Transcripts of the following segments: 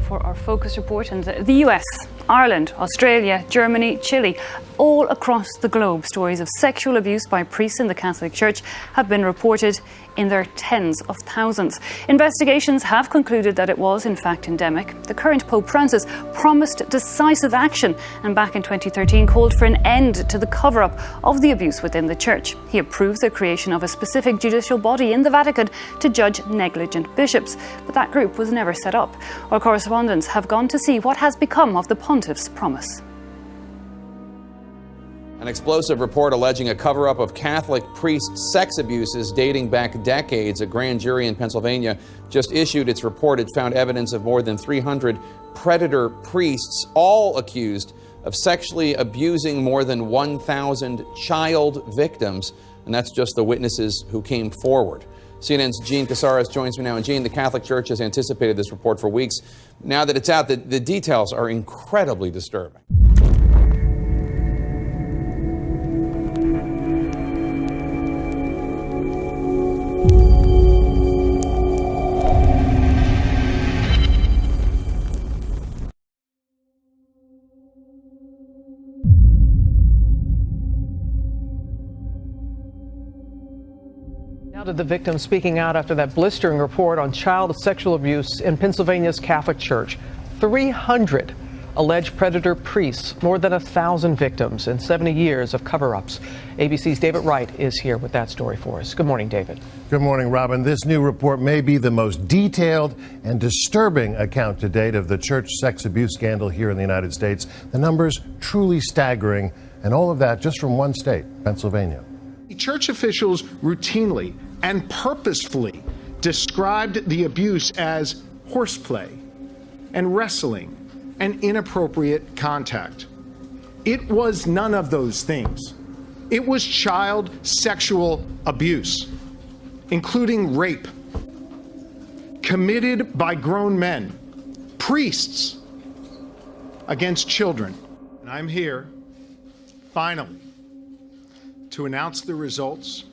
now for our focus report. And the US, Ireland, Australia, Germany, Chile, all across the globe, stories of sexual abuse by priests in the Catholic Church have been reported in their tens of thousands. Investigations have concluded that it was in fact endemic. The current Pope Francis promised decisive action and back in 2013 called for an end to the cover-up of the abuse within the Church. He approved the creation of a specific judicial body in the Vatican to judge negligent bishops, but that group was never set up. Our correspondents have gone to see what has become of the Pontiff's promise. An explosive report alleging a cover-up of Catholic priest sex abuses dating back decades. A grand jury in Pennsylvania just issued its report. It found evidence of more than 300 predator priests, all accused of sexually abusing more than 1,000 child victims. And that's just the witnesses who came forward. CNN's Jean Casares joins me now. And Jean, the Catholic Church has anticipated this report for weeks. Now that it's out, the details are incredibly disturbing. Now to the victim speaking out after that blistering report on child sexual abuse in Pennsylvania's Catholic Church. 300 alleged predator priests, more than 1,000 victims, and 70 years of cover-ups. ABC's David Wright is here with that story for us. Good morning, David. Good morning, Robin. This new report may be the most detailed and disturbing account to date of the church sex abuse scandal here in the United States. The numbers truly staggering, and all of that just from one state, Pennsylvania. Church officials routinely and purposefully described the abuse as horseplay and wrestling and inappropriate contact. It was none of those things. It was child sexual abuse, including rape, committed by grown men, priests, against children. And I'm here, finally, to announce the results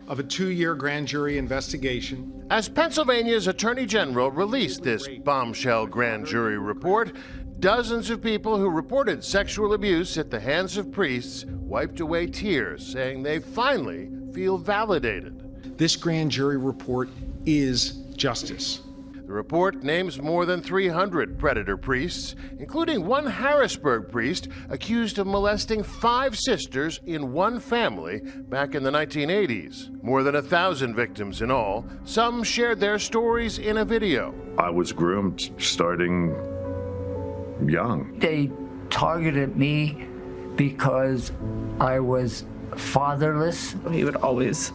of a 2-year grand jury investigation. As Pennsylvania's Attorney General released this bombshell grand jury report, dozens of people who reported sexual abuse at the hands of priests wiped away tears, saying they finally feel validated. This grand jury report is justice. The report names more than 300 predator priests, including one Harrisburg priest accused of molesting 5 sisters in one family back in the 1980s. More than 1,000 victims in all. Some shared their stories in a video. I was groomed starting young. They targeted me because I was fatherless. He would always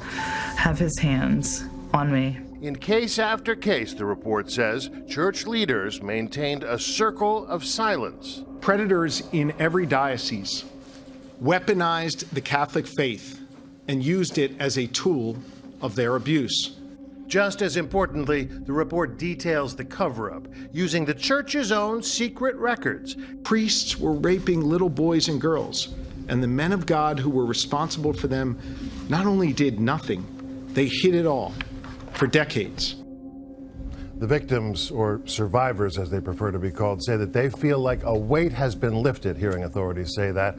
have his hands on me. In case after case, the report says, church leaders maintained a circle of silence. Predators in every diocese weaponized the Catholic faith and used it as a tool of their abuse. Just as importantly, the report details the cover-up, using the church's own secret records. Priests were raping little boys and girls, and the men of God who were responsible for them not only did nothing, they hid it all. For decades. The victims, or survivors as they prefer to be called, say that they feel like a weight has been lifted, hearing authorities say that.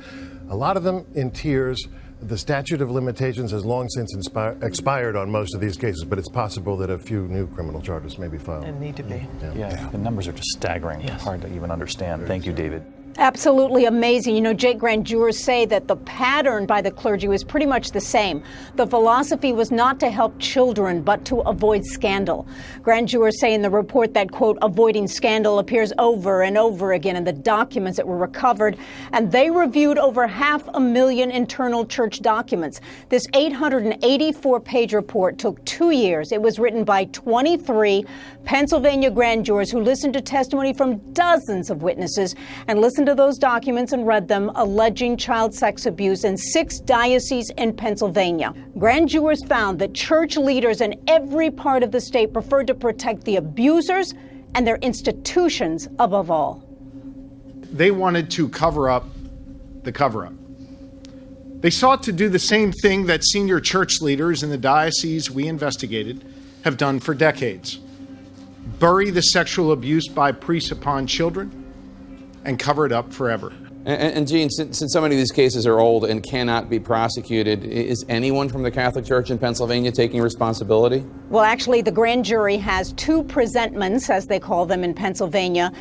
A lot of them in tears. The statute of limitations has long since expired on most of these cases, but it's possible that a few new criminal charges may be filed. And need to be. Yeah, the numbers are just staggering. Yes. Hard to even understand. Thank you, David. Absolutely amazing. You know, Jake, grand jurors say that the pattern by the clergy was pretty much the same. The philosophy was not to help children, but to avoid scandal. Grand jurors say in the report that, quote, avoiding scandal appears over and over again in the documents that were recovered, and they reviewed over 500,000 internal church documents. This 884-page report took 2 years. It was written by 23 Pennsylvania grand jurors who listened to testimony from dozens of witnesses and listened to those documents and read them, alleging child sex abuse in 6 dioceses in Pennsylvania. Grand jurors found that church leaders in every part of the state preferred to protect the abusers and their institutions above all. They wanted to cover up the cover-up. They sought to do the same thing that senior church leaders in the dioceses we investigated have done for decades. bury the sexual abuse by priests upon children, and cover it up forever. And Gene, since so many of these cases are old and cannot be prosecuted, is anyone from the Catholic Church in Pennsylvania taking responsibility? Well, actually, the grand jury has 2 presentments, as they call them in Pennsylvania,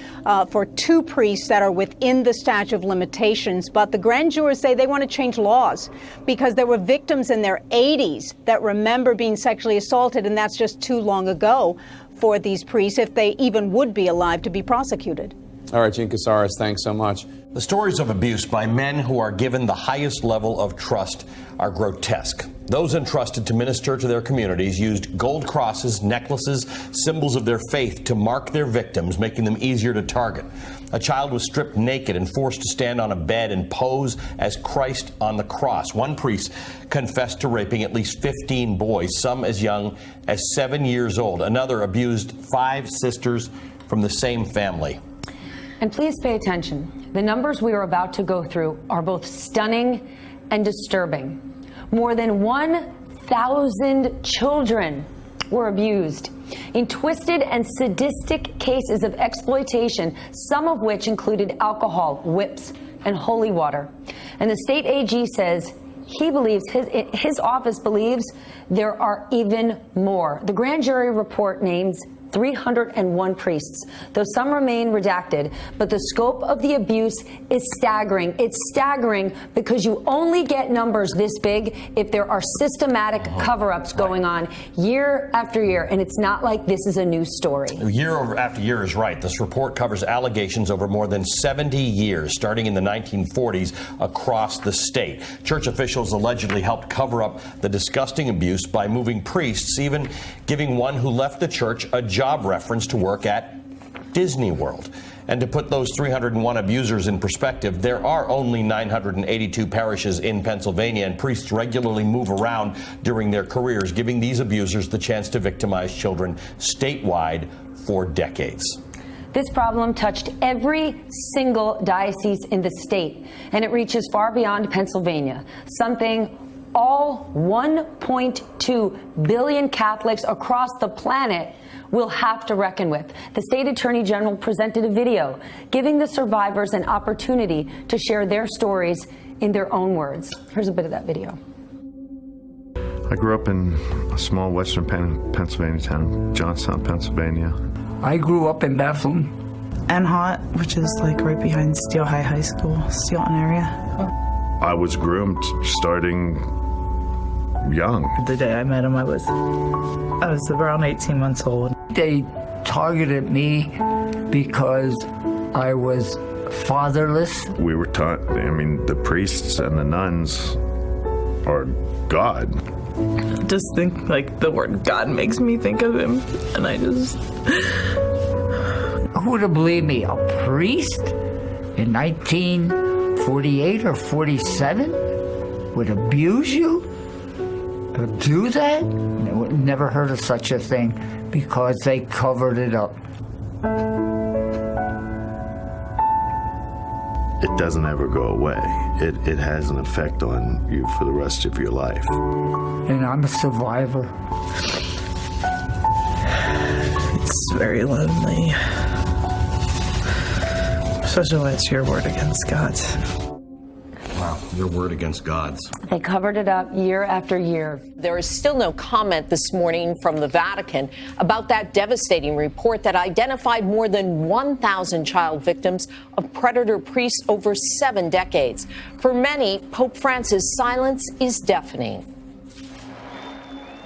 for 2 priests that are within the statute of limitations. But the grand jurors say they want to change laws because there were victims in their 80s that remember being sexually assaulted, and that's just too long ago for these priests, if they even would be alive to be prosecuted. All right, Gene Casares, thanks so much. The stories of abuse by men who are given the highest level of trust are grotesque. Those entrusted to minister to their communities used gold crosses, necklaces, symbols of their faith to mark their victims, making them easier to target. A child was stripped naked and forced to stand on a bed and pose as Christ on the cross. One priest confessed to raping at least 15 boys, some as young as 7 years old. Another abused 5 sisters from the same family. And please pay attention. The numbers we are about to go through are both stunning and disturbing. More than 1,000 children were abused in twisted and sadistic cases of exploitation, some of which included alcohol, whips, and holy water. And the state AG says he believes, his office believes, there are even more. The grand jury report names 301 priests, though some remain redacted, but the scope of the abuse is staggering. It's staggering because you only get numbers this big if there are systematic cover-ups going on year after year, and it's not like this is a new story. Year after year is right. This report covers allegations over more than 70 years, starting in the 1940s across the state. Church officials allegedly helped cover up the disgusting abuse by moving priests, even giving one who left the church a job reference to work at Disney World. And to put those 301 abusers in perspective, there are only 982 parishes in Pennsylvania, and priests regularly move around during their careers, giving these abusers the chance to victimize children statewide for decades. This problem touched every single diocese in the state, and it reaches far beyond Pennsylvania, something all 1.2 billion Catholics across the planet will have to reckon with. The state attorney general presented a video giving the survivors an opportunity to share their stories in their own words. Here's a bit of that video. I grew up in a small western Pennsylvania town, Johnstown, Pennsylvania. I grew up in Bethlehem. Anhot, which is like right behind Steel High School, Steelton area. I was groomed starting young. The day I met him, I was around 18 months old. They targeted me because I was fatherless. We were taught, I mean, the priests and the nuns are God. Just think, like, the word God makes me think of him, and I just... Who would have believed me? A priest in 1948 or 47 would abuse you? Would do that? Never heard of such a thing because they covered it up. It doesn't ever go away. It has an effect on you for the rest of your life. And I'm a survivor. It's very lonely. Especially when it's your word against God's. Wow, your word against God's. They covered it up year after year. There is still no comment this morning from the Vatican about that devastating report that identified more than 1,000 child victims of predator priests over 7 decades. For many, Pope Francis' silence is deafening.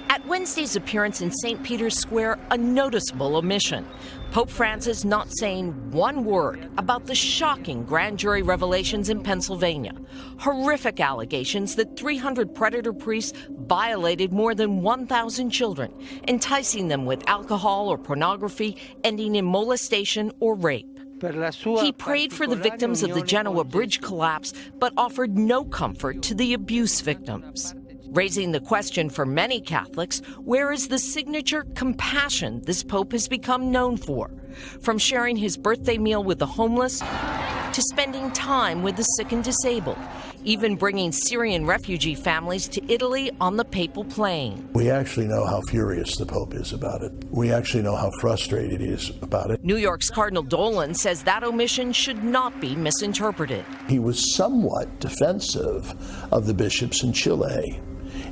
At Wednesday's appearance in St. Peter's Square, a noticeable omission. Pope Francis not saying one word about the shocking grand jury revelations in Pennsylvania. Horrific allegations that 300 predator priests violated more than 1,000 children, enticing them with alcohol or pornography, ending in molestation or rape. He prayed for the victims of the Genoa Bridge collapse, but offered no comfort to the abuse victims. Raising the question for many Catholics, where is the signature compassion this Pope has become known for? From sharing his birthday meal with the homeless to spending time with the sick and disabled, even bringing Syrian refugee families to Italy on the papal plane. We actually know how furious the Pope is about it. We actually know how frustrated he is about it. New York's Cardinal Dolan says that omission should not be misinterpreted. He was somewhat defensive of the bishops in Chile,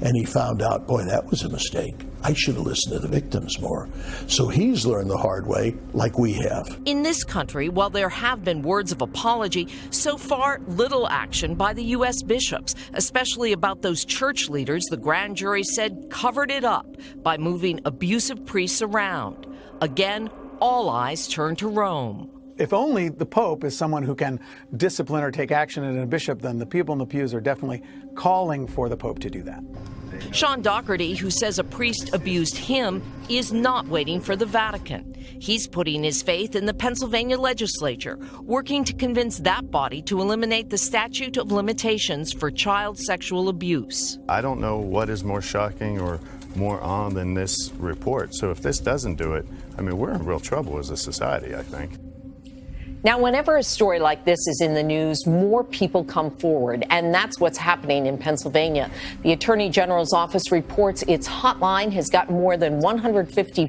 and he found out, boy, that was a mistake. I should have listened to the victims more. So he's learned the hard way, like we have. In this country, while there have been words of apology, so far little action by the U.S. bishops, especially about those church leaders the grand jury said covered it up by moving abusive priests around. Again, all eyes turn to Rome. If only the Pope is someone who can discipline or take action in a bishop, then the people in the pews are definitely calling for the Pope to do that. Sean Doherty, who says a priest abused him, is not waiting for the Vatican. He's putting his faith in the Pennsylvania legislature, working to convince that body to eliminate the statute of limitations for child sexual abuse. I don't know what is more shocking or more on than this report. So if this doesn't do it, I mean, we're in real trouble as a society, I think. Now, whenever a story like this is in the news, more people come forward, and that's what's happening in Pennsylvania. The Attorney General's office reports its hotline has gotten more than 150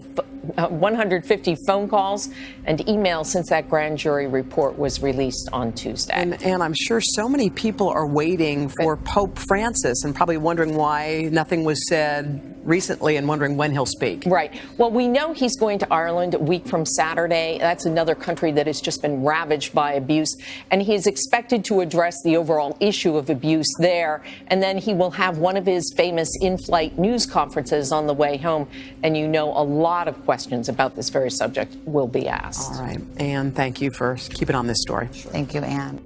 phone calls and emails since that grand jury report was released on Tuesday. And I'm sure so many people are waiting for Pope Francis and probably wondering why nothing was said recently and wondering when he'll speak. Right. Well, we know he's going to Ireland a week from Saturday. That's another country that has just been ravaged by abuse. And he is expected to address the overall issue of abuse there. And then he will have one of his famous in-flight news conferences on the way home. And you know a lot of questions about this very subject will be asked. All right. Anne, thank you for keeping on this story. Sure. Thank you, Anne.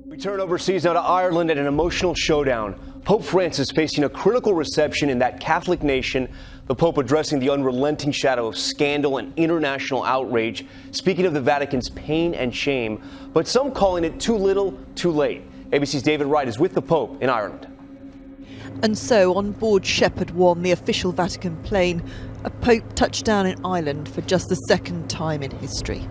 We turn overseas now to Ireland and an emotional showdown. Pope Francis facing a critical reception in that Catholic nation. The Pope addressing the unrelenting shadow of scandal and international outrage, speaking of the Vatican's pain and shame, but some calling it too little, too late. ABC's David Wright is with the Pope in Ireland. And so, on board Shepherd 1, the official Vatican plane, a Pope touched down in Ireland for just the second time in history.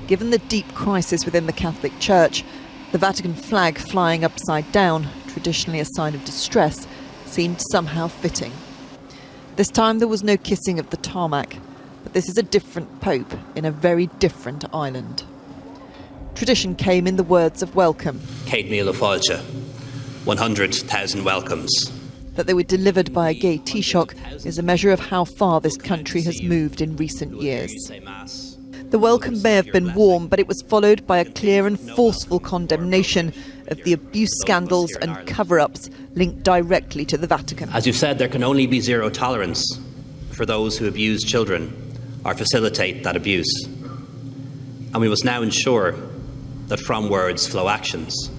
Given the deep crisis within the Catholic Church, the Vatican flag flying upside down, traditionally a sign of distress, seemed somehow fitting. This time there was no kissing of the tarmac, but this is a different Pope in a very different island. Tradition came in the words of welcome. Céad míle fáilte, 100,000 welcomes. That they were delivered by a gay Taoiseach is a measure of how far this country has moved in recent years. The welcome may have been warm, but it was followed by a clear and forceful condemnation of the abuse scandals and cover-ups linked directly to the Vatican. As you've said, there can only be zero tolerance for those who abuse children or facilitate that abuse. And we must now ensure that from words flow actions.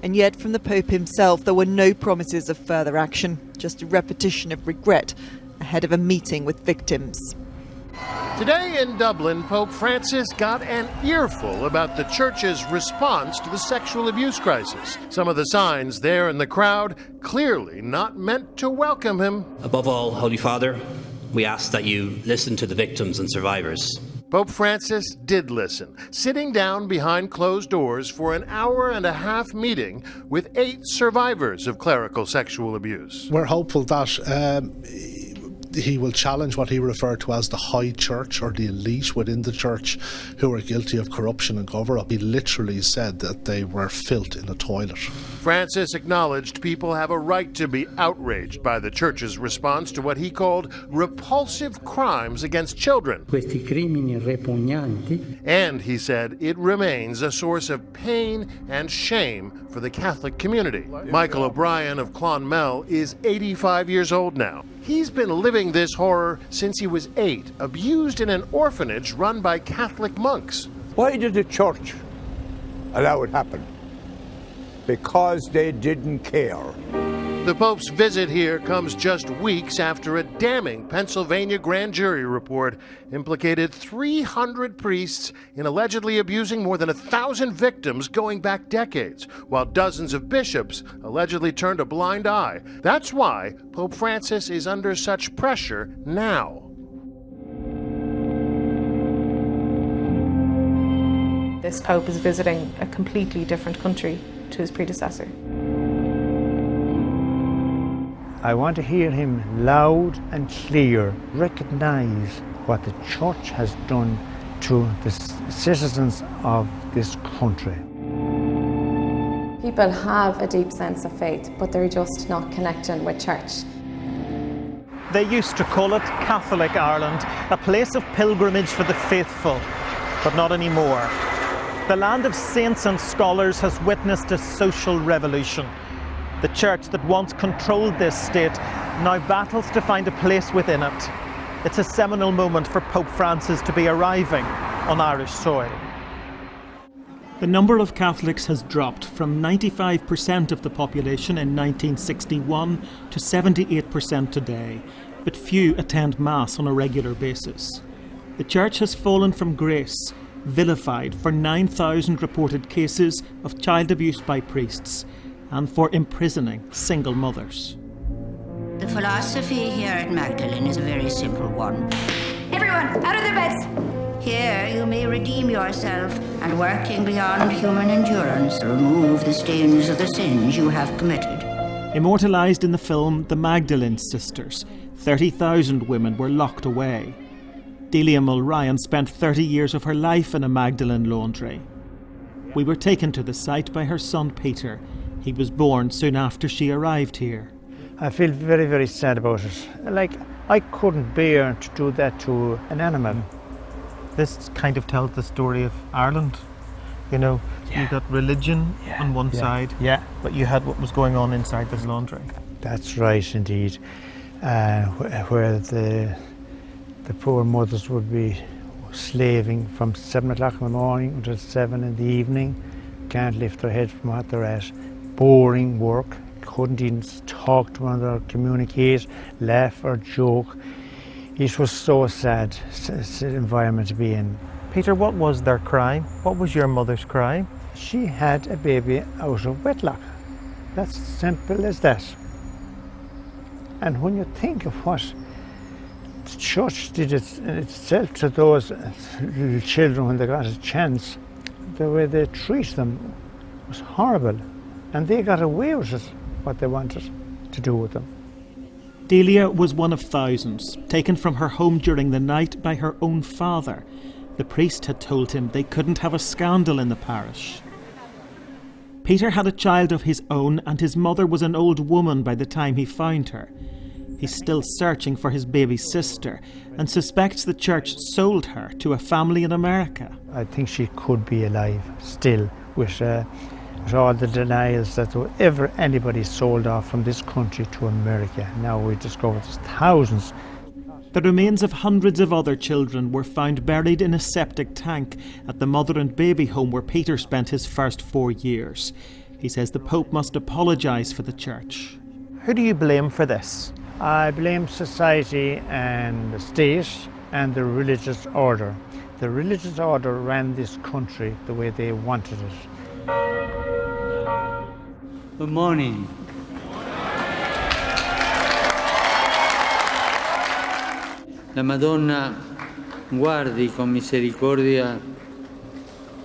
And yet from the Pope himself there were no promises of further action, just a repetition of regret ahead of a meeting with victims. Today in Dublin, Pope Francis got an earful about the Church's response to the sexual abuse crisis. Some of the signs there in the crowd clearly not meant to welcome him. Above all, Holy Father, we ask that you listen to the victims and survivors. Pope Francis did listen, sitting down behind closed doors for an hour-and-a-half meeting with 8 survivors of clerical sexual abuse. We're hopeful that he will challenge what he referred to as the high church or the elite within the church who are guilty of corruption and cover-up. He literally said that they were filth in a toilet. Francis acknowledged people have a right to be outraged by the church's response to what he called repulsive crimes against children. Questi crimini repugnanti. And he said it remains a source of pain and shame for the Catholic community. Michael O'Brien of Clonmel is 85 years old now. He's been living this horror since he was 8, abused in an orphanage run by Catholic monks. Why did the church allow it happen? Because they didn't care. The Pope's visit here comes just weeks after a damning Pennsylvania grand jury report implicated 300 priests in allegedly abusing more than 1,000 victims going back decades, while dozens of bishops allegedly turned a blind eye. That's why Pope Francis is under such pressure now. This Pope is visiting a completely different country to his predecessor. I want to hear him loud and clear recognise what the Church has done to the citizens of this country. People have a deep sense of faith, but they're just not connecting with church. They used to call it Catholic Ireland, a place of pilgrimage for the faithful, but not anymore. The land of saints and scholars has witnessed a social revolution. The church that once controlled this state now battles to find a place within it. It's a seminal moment for Pope Francis to be arriving on Irish soil. The number of Catholics has dropped from 95% of the population in 1961 to 78% today, but few attend Mass on a regular basis. The Church has fallen from grace, vilified for 9,000 reported cases of child abuse by priests, and for imprisoning single mothers. The philosophy here at Magdalene is a very simple one. Everyone, out of their beds! Here you may redeem yourself and, working beyond human endurance, remove the stains of the sins you have committed. Immortalised in the film The Magdalene Sisters, 30,000 women were locked away. Delia Mulryan spent 30 years of her life in a Magdalene laundry. We were taken to the site by her son Peter. He was born soon after she arrived here. I feel very, very sad about it. Like, I couldn't bear to do that to an animal. This kind of tells the story of Ireland. You know, you got religion on one side, but you had what was going on inside this laundry. That's right, indeed. Where the poor mothers would be slaving from 7 o'clock in the morning until 7 in the evening. Can't lift their head from what they're at. Boring work. Couldn't even talk to one another, communicate, laugh or joke. It was so sad environment to be in. Peter, what was their crime? What was your mother's crime? She had a baby out of wedlock. That's simple as that. And when you think of what the church did itself to those little children when they got a chance, the way they treat them was horrible. And they got away with it, what they wanted to do with them. Delia was one of thousands, taken from her home during the night by her own father. The priest had told him they couldn't have a scandal in the parish. Peter had a child of his own, and his mother was an old woman by the time he found her. He's still searching for his baby sister and suspects the church sold her to a family in America. I think she could be alive still with all the denials that ever anybody sold off from this country to America. Now we discovered there's thousands. The remains of hundreds of other children were found buried in a septic tank at the mother and baby home where Peter spent his first 4 years. He says the Pope must apologise for the church. Who do you blame for this? I blame society and the state and the religious order. The religious order ran this country the way they wanted it. Good morning. La Madonna guardi con misericordia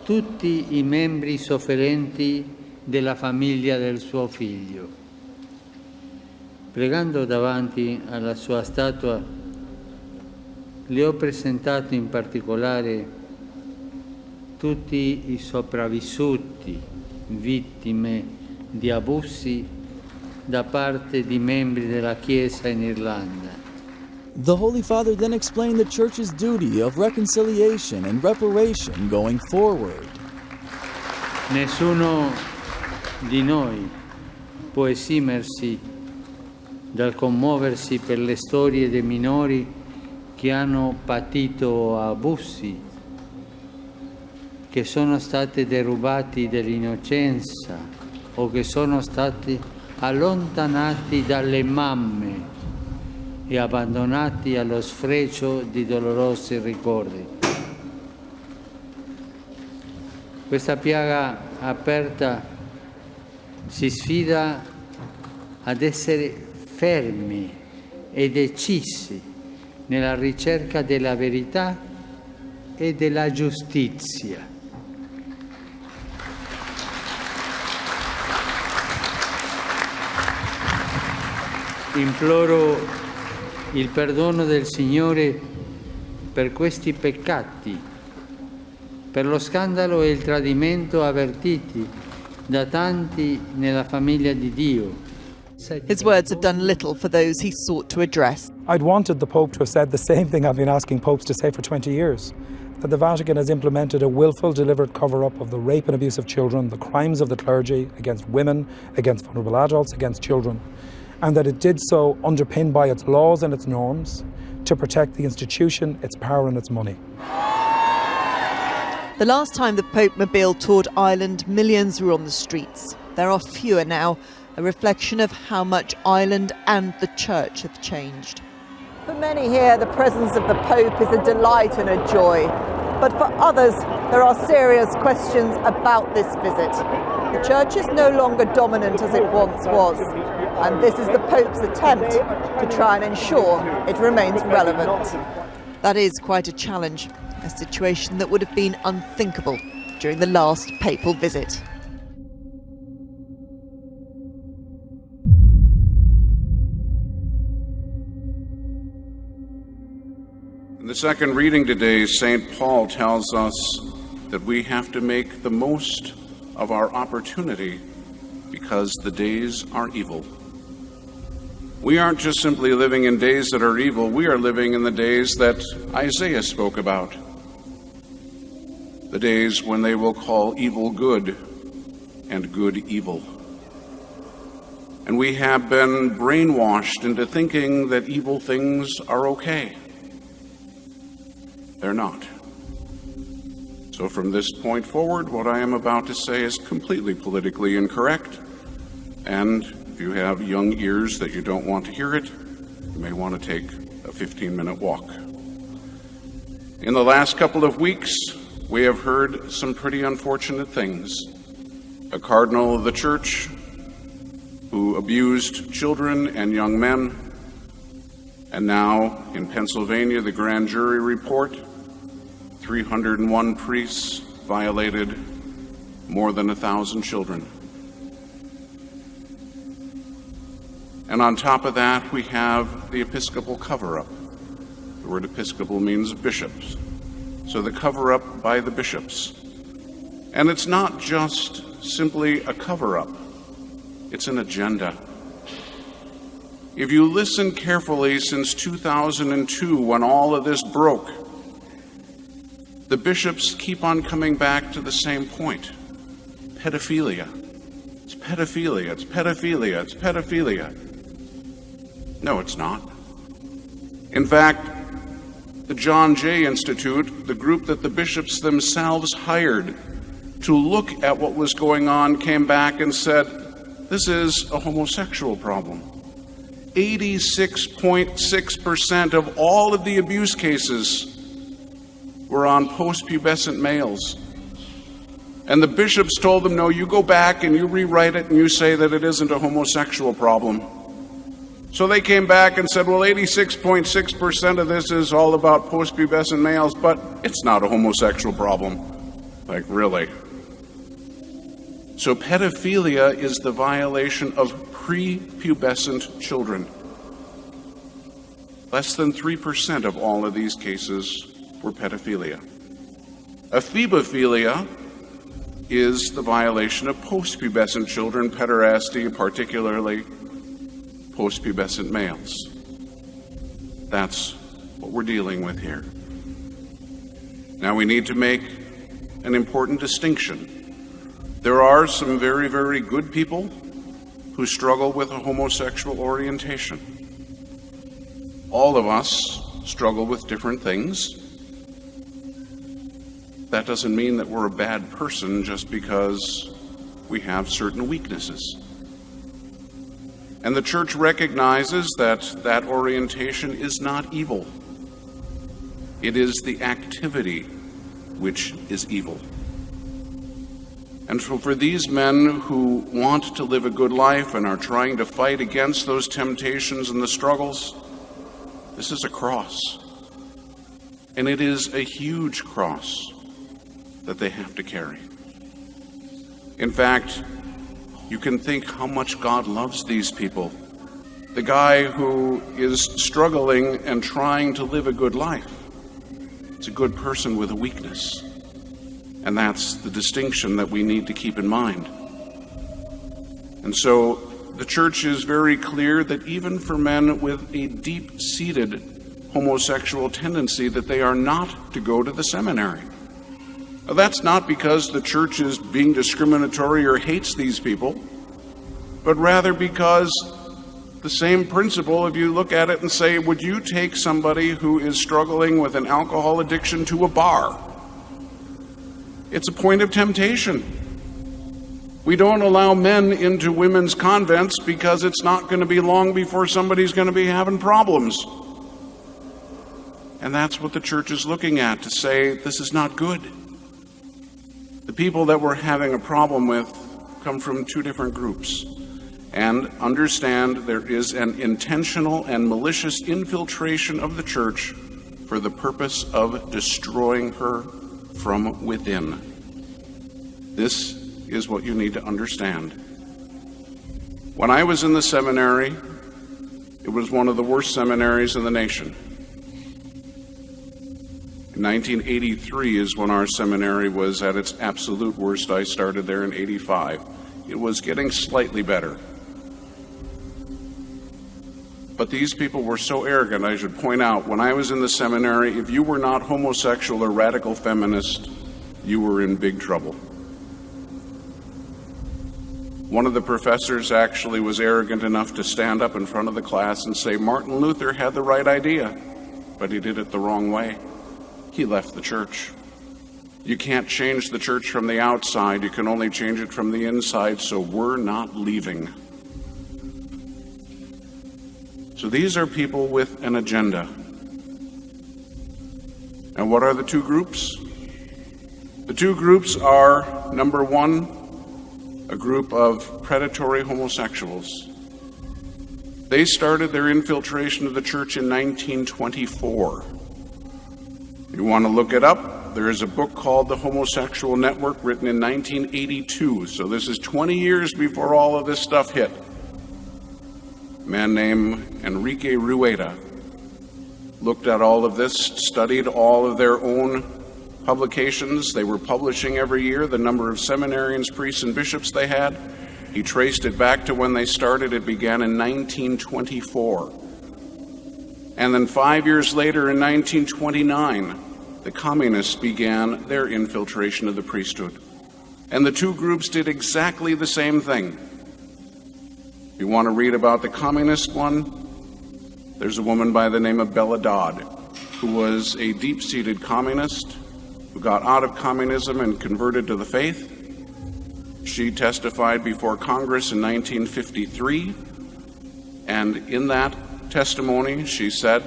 tutti I membri sofferenti della famiglia del suo figlio. Pregando davanti alla sua statua, le ho presentato in particolare tutti I sopravvissuti, vittime di abusi da parte di membri della Chiesa in Irlanda. The Holy Father then explained the Church's duty of reconciliation and reparation going forward. Nessuno di noi può esimersi dal commuoversi per le storie dei minori che hanno patito abusi, che sono stati derubati dell'innocenza o che sono stati allontanati dalle mamme e abbandonati allo sfregio di dolorosi ricordi. Questa piaga aperta si sfida ad essere fermi e decisi nella ricerca della verità e della giustizia. imploro il perdono del Signore per questi peccati, per lo scandalo e il tradimento avvertiti da tanti nella famiglia di Dio. His words have done little for those he sought to address. I'd wanted the Pope to have said the same thing I've been asking popes to say for 20 years, that the Vatican has implemented a willful, deliberate cover-up of the rape and abuse of children, the crimes of the clergy against women, against vulnerable adults, against children, and that it did so underpinned by its laws and its norms to protect the institution, its power and its money. The last time the Pope Mobile toured Ireland, millions were on the streets. There are fewer now, a reflection of how much Ireland and the Church have changed. For many here, the presence of the Pope is a delight and a joy. But for others, there are serious questions about this visit. The Church is no longer dominant as it once was, and this is the Pope's attempt to try and ensure it remains relevant. That is quite a challenge, a situation that would have been unthinkable during the last papal visit. In the second reading today, St. Paul tells us that we have to make the most of our opportunity because the days are evil. We aren't just simply living in days that are evil, we are living in the days that Isaiah spoke about. The days when they will call evil good and good evil. And we have been brainwashed into thinking that evil things are okay. They're not. So from this point forward, what I am about to say is completely politically incorrect. And if you have young ears that you don't want to hear it, you may want to take a 15-minute walk. In the last couple of weeks, we have heard some pretty unfortunate things. A cardinal of the church who abused children and young men, and now in Pennsylvania, the grand jury report, 301 priests violated more than 1,000 children. And on top of that, we have the Episcopal cover-up. The word Episcopal means bishops. So the cover-up by the bishops. And it's not just simply a cover-up. It's an agenda. If you listen carefully, since 2002, when all of this broke, the bishops keep on coming back to the same point. Pedophilia. It's pedophilia, it's pedophilia, it's pedophilia. No, it's not. In fact, the John Jay Institute, the group that the bishops themselves hired to look at what was going on, came back and said, this is a homosexual problem. 86.6% of all of the abuse cases were on post-pubescent males. And the bishops told them, no, you go back and you rewrite it and you say that it isn't a homosexual problem. So they came back and said, well, 86.6% of this is all about post-pubescent males, but it's not a homosexual problem. Like, really? So pedophilia is the violation of prepubescent children. Less than 3% of all of these cases were pedophilia. Ephebophilia is the violation of post-pubescent children, pederasty, particularly post-pubescent males. That's what we're dealing with here. Now we need to make an important distinction. There are some very, very good people who struggle with a homosexual orientation. All of us struggle with different things. That doesn't mean that we're a bad person just because we have certain weaknesses. And the church recognizes that that orientation is not evil. It is the activity which is evil. And so for these men who want to live a good life and are trying to fight against those temptations and the struggles, this is a cross. And it is a huge cross that they have to carry. In fact, you can think how much God loves these people. the guy who is struggling and trying to live a good life. It's a good person with a weakness. And that's the distinction that we need to keep in mind. And so the church is very clear that even for men with a deep-seated homosexual tendency, that they are not to go to the seminary. Now, that's not because the church is being discriminatory or hates these people, but rather because the same principle, if you look at it and say, would you take somebody who is struggling with an alcohol addiction to a bar? It's a point of temptation. We don't allow men into women's convents because it's not going to be long before somebody's going to be having problems. And that's what the church is looking at, to say this is not good. The people that we're having a problem with come from two different groups. And understand there is an intentional and malicious infiltration of the church for the purpose of destroying her from within. This is what you need to understand. When I was in the seminary, it was one of the worst seminaries in the nation. In 1983 is when our seminary was at its absolute worst. I started there in 85. It was getting slightly better. But these people were so arrogant, I should point out, when I was in the seminary, if you were not homosexual or radical feminist, you were in big trouble. One of the professors actually was arrogant enough to stand up in front of the class and say, Martin Luther had the right idea, but he did it the wrong way. He left the church. You can't change the church from the outside, you can only change it from the inside, so we're not leaving. So these are people with an agenda. And what are the two groups? The two groups are, number one, a group of predatory homosexuals. They started their infiltration of the church in 1924. You want to look it up? There is a book called The Homosexual Network, written in 1982. So this is 20 years before all of this stuff hit. A man named Enrique Rueda looked at all of this, studied all of their own publications. They were publishing every year the number of seminarians, priests, and bishops they had. He traced it back to when they started. It began in 1924. And then 5 years later, in 1929, the communists began their infiltration of the priesthood. And the two groups did exactly the same thing. If you want to read about the communist one, there's a woman by the name of Bella Dodd, who was a deep-seated communist who got out of communism and converted to the faith. She testified before Congress in 1953, and in that testimony, she said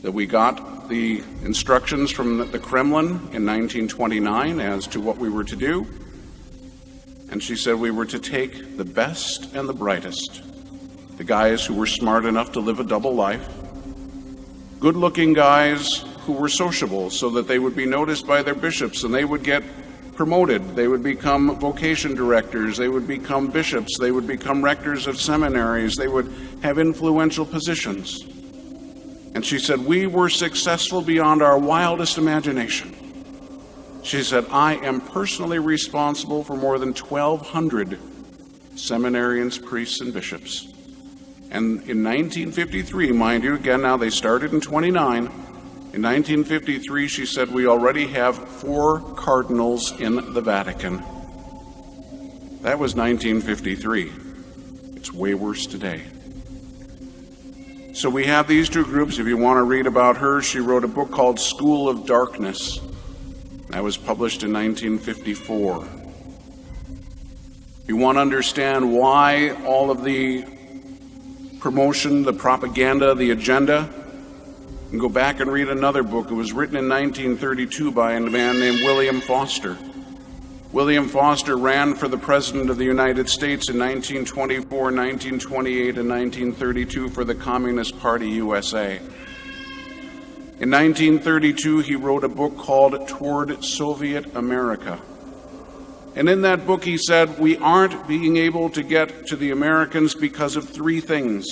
that we got the instructions from the Kremlin in 1929 as to what we were to do. And she said we were to take the best and the brightest, the guys who were smart enough to live a double life, good-looking guys who were sociable so that they would be noticed by their bishops and they would get promoted. They would become vocation directors, they would become bishops, they would become rectors of seminaries, they would have influential positions. And she said, we were successful beyond our wildest imagination. She said, I am personally responsible for more than 1,200 seminarians, priests, and bishops. And in 1953, mind you, again, now they started in 29. In 1953, she said, we already have 4 cardinals in the Vatican. That was 1953. It's way worse today. So we have these two groups. If you want to read about her, she wrote a book called School of Darkness. That was published in 1954. If you want to understand why all of the promotion, the propaganda, the agenda, you can go back and read another book. It was written in 1932 by a man named William Foster. William Foster ran for the President of the United States in 1924, 1928, and 1932 for the Communist Party USA. In 1932, he wrote a book called Toward Soviet America. And in that book, he said, we aren't being able to get to the Americans because of 3 things.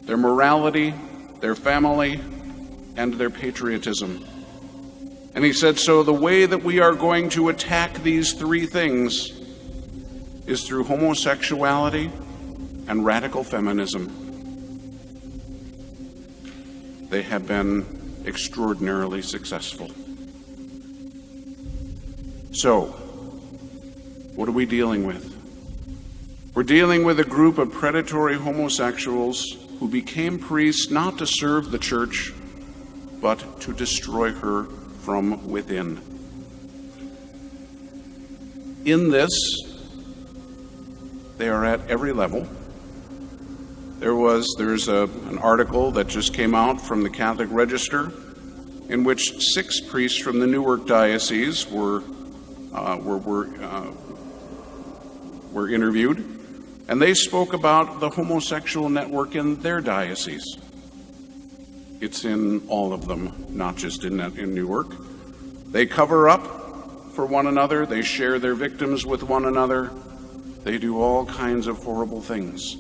their morality, their family, and their patriotism. And he said, so the way that we are going to attack these three things is through homosexuality and radical feminism. They have been extraordinarily successful. So, what are we dealing with? We're dealing with a group of predatory homosexuals who became priests not to serve the church, but to destroy her from within. In this, they are at every level. There's an article that just came out from the Catholic Register in which 6 priests from the Newark diocese were interviewed, and they spoke about the homosexual network in their diocese. It's in all of them, not just in Newark. They cover up for one another. They share their victims with one another. They do all kinds of horrible things.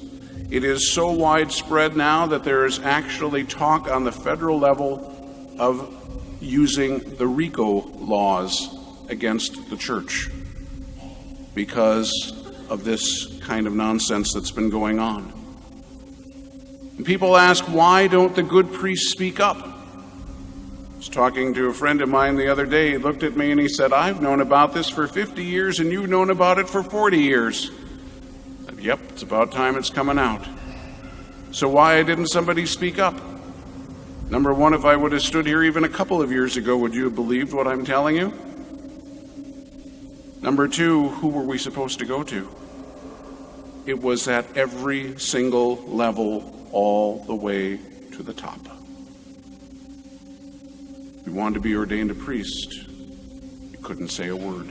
It is so widespread now that there is actually talk on the federal level of using the RICO laws against the church because of this kind of nonsense that's been going on. And people ask, why don't the good priests speak up? I was talking to a friend of mine the other day. He looked at me and he said, I've known about this for 50 years and you've known about it for 40 years. I said, yep, it's about time it's coming out. So why didn't somebody speak up? Number one, if I would have stood here even a couple of years ago, would you have believed what I'm telling you? Number two, who were we supposed to go to? It was at every single level, all the way to the top. If you wanted to be ordained a priest, you couldn't say a word.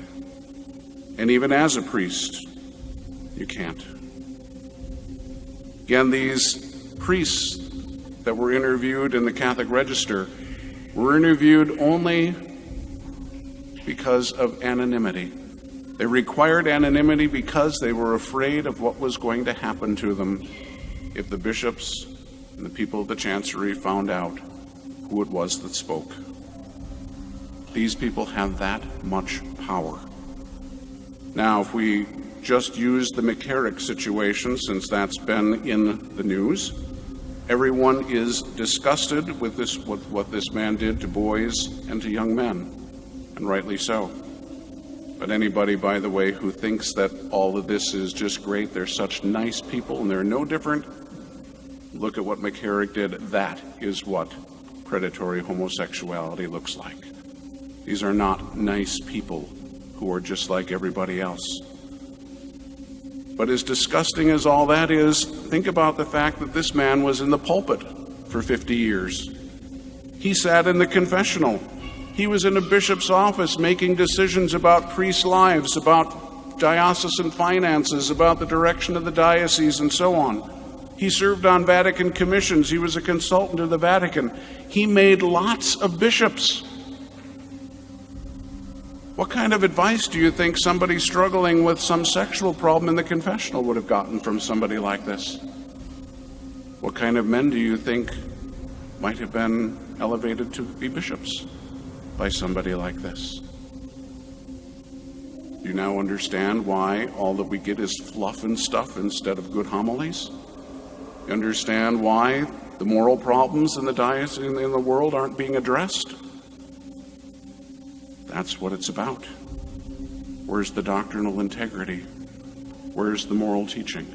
And even as a priest, you can't. Again, these priests that were interviewed in the Catholic Register were interviewed only because of anonymity. They required anonymity because they were afraid of what was going to happen to them if the bishops and the people of the chancery found out who it was that spoke. These people have that much power. Now, if we just use the McCarrick situation, since that's been in the news, everyone is disgusted with what this man did to boys and to young men, and rightly so. But anybody, by the way, who thinks that all of this is just great, they're such nice people and they're no different, look at what McCarrick did. That is what predatory homosexuality looks like. These are not nice people who are just like everybody else. But as disgusting as all that is, think about the fact that this man was in the pulpit for 50 years. He sat in the confessional. He was in a bishop's office making decisions about priests' lives, about diocesan finances, about the direction of the diocese, and so on. He served on Vatican commissions. He was a consultant to the Vatican. He made lots of bishops. What kind of advice do you think somebody struggling with some sexual problem in the confessional would have gotten from somebody like this? What kind of men do you think might have been elevated to be bishops by somebody like this? Do you now understand why all that we get is fluff and stuff instead of good homilies? You understand why the moral problems in the diocese in the world aren't being addressed? That's what it's about. Where's the doctrinal integrity? Where's the moral teaching?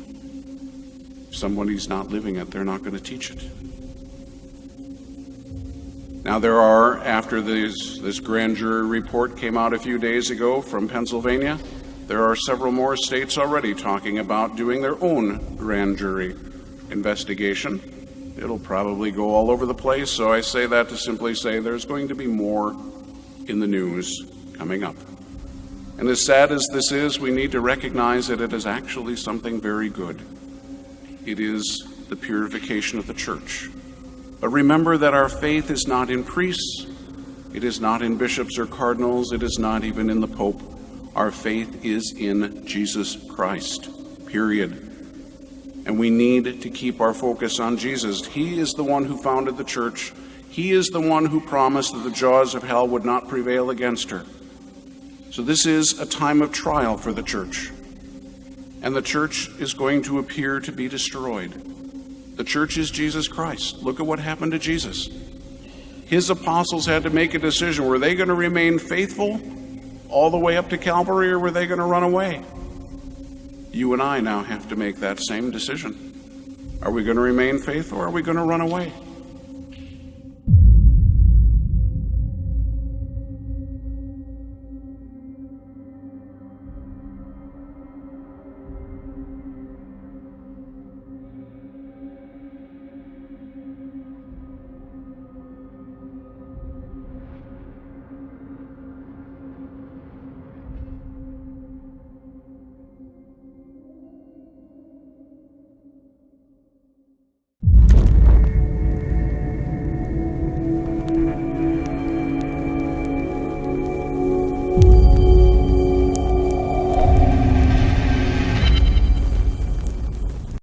If somebody's not living it, they're not going to teach it. Now there are, after this grand jury report came out a few days ago from Pennsylvania, there are several more states already talking about doing their own grand jury investigation. It'll probably go all over the place, so I say that to simply say there's going to be more in the news coming up. And as sad as this is, we need to recognize that it is actually something very good. It is the purification of the church. But remember that our faith is not in priests, it is not in bishops or cardinals, it is not even in the Pope. Our faith is in Jesus Christ, period. And we need to keep our focus on Jesus. He is the one who founded the church. He is the one who promised that the jaws of hell would not prevail against her. So this is a time of trial for the church. And the church is going to appear to be destroyed. The church is Jesus Christ. Look at what happened to Jesus. His apostles had to make a decision. Were they going to remain faithful all the way up to Calvary, or were they going to run away? You and I now have to make that same decision. Are we going to remain faithful, or are we going to run away?